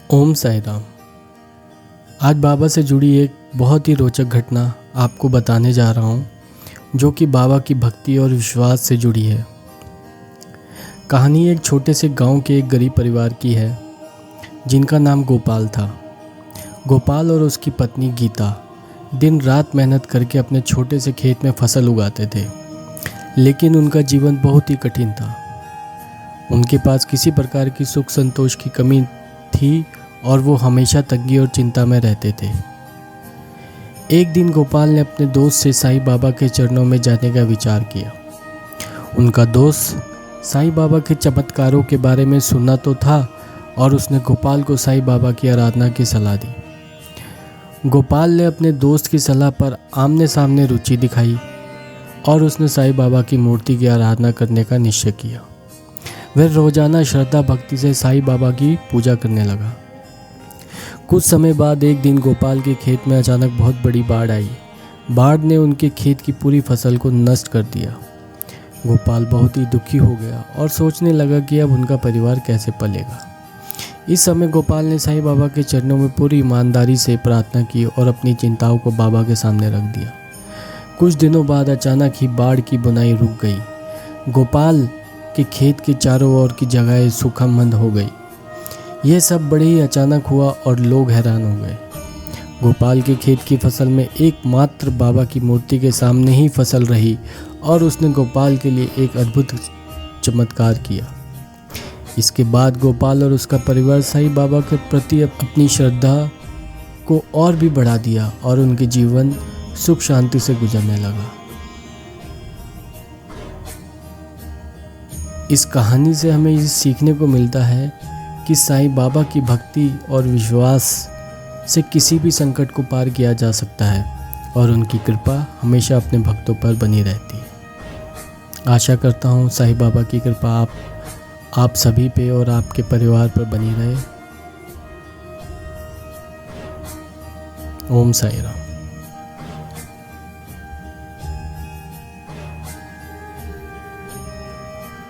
ओम साई राम। आज बाबा से जुड़ी एक बहुत ही रोचक घटना आपको बताने जा रहा हूँ, जो कि बाबा की भक्ति और विश्वास से जुड़ी है। कहानी एक छोटे से गांव के एक गरीब परिवार की है, जिनका नाम गोपाल था। गोपाल और उसकी पत्नी गीता दिन रात मेहनत करके अपने छोटे से खेत में फसल उगाते थे, लेकिन उनका जीवन बहुत ही कठिन था। उनके पास किसी प्रकार की सुख संतोष की कमी थी और वो हमेशा तंगी और चिंता में रहते थे। एक दिन गोपाल ने अपने दोस्त से साईं बाबा के चरणों में जाने का विचार किया। उनका दोस्त साईं बाबा के चमत्कारों के बारे में सुना तो था और उसने गोपाल को साईं बाबा की आराधना की सलाह दी। गोपाल ने अपने दोस्त की सलाह पर आमने सामने रुचि दिखाई और उसने साईं बाबा की मूर्ति की आराधना करने का निश्चय किया। वह रोजाना श्रद्धा भक्ति से साईं बाबा की पूजा करने लगा। कुछ समय बाद एक दिन गोपाल के खेत में अचानक बहुत बड़ी बाढ़ आई। बाढ़ ने उनके खेत की पूरी फसल को नष्ट कर दिया। गोपाल बहुत ही दुखी हो गया और सोचने लगा कि अब उनका परिवार कैसे पलेगा। इस समय गोपाल ने साईं बाबा के चरणों में पूरी ईमानदारी से प्रार्थना की और अपनी चिंताओं को बाबा के सामने रख दिया। कुछ दिनों बाद अचानक ही बाढ़ की बुनाई रुक गई। गोपाल के खेत के चारों ओर की जगहें सूखामंद हो गई। यह सब बड़े ही अचानक हुआ और लोग हैरान हो गए। गोपाल के खेत की फसल में एकमात्र बाबा की मूर्ति के सामने ही फसल रही और उसने गोपाल के लिए एक अद्भुत चमत्कार किया। इसके बाद गोपाल और उसका परिवार साईं बाबा के प्रति अपनी श्रद्धा को और भी बढ़ा दिया और उनके जीवन सुख शांति से गुजरने लगा। इस कहानी से हमें ये सीखने को मिलता है कि साईं बाबा की भक्ति और विश्वास से किसी भी संकट को पार किया जा सकता है और उनकी कृपा हमेशा अपने भक्तों पर बनी रहती है। आशा करता हूँ साईं बाबा की कृपा आप सभी पे और आपके परिवार पर बनी रहे। ओम साई राम।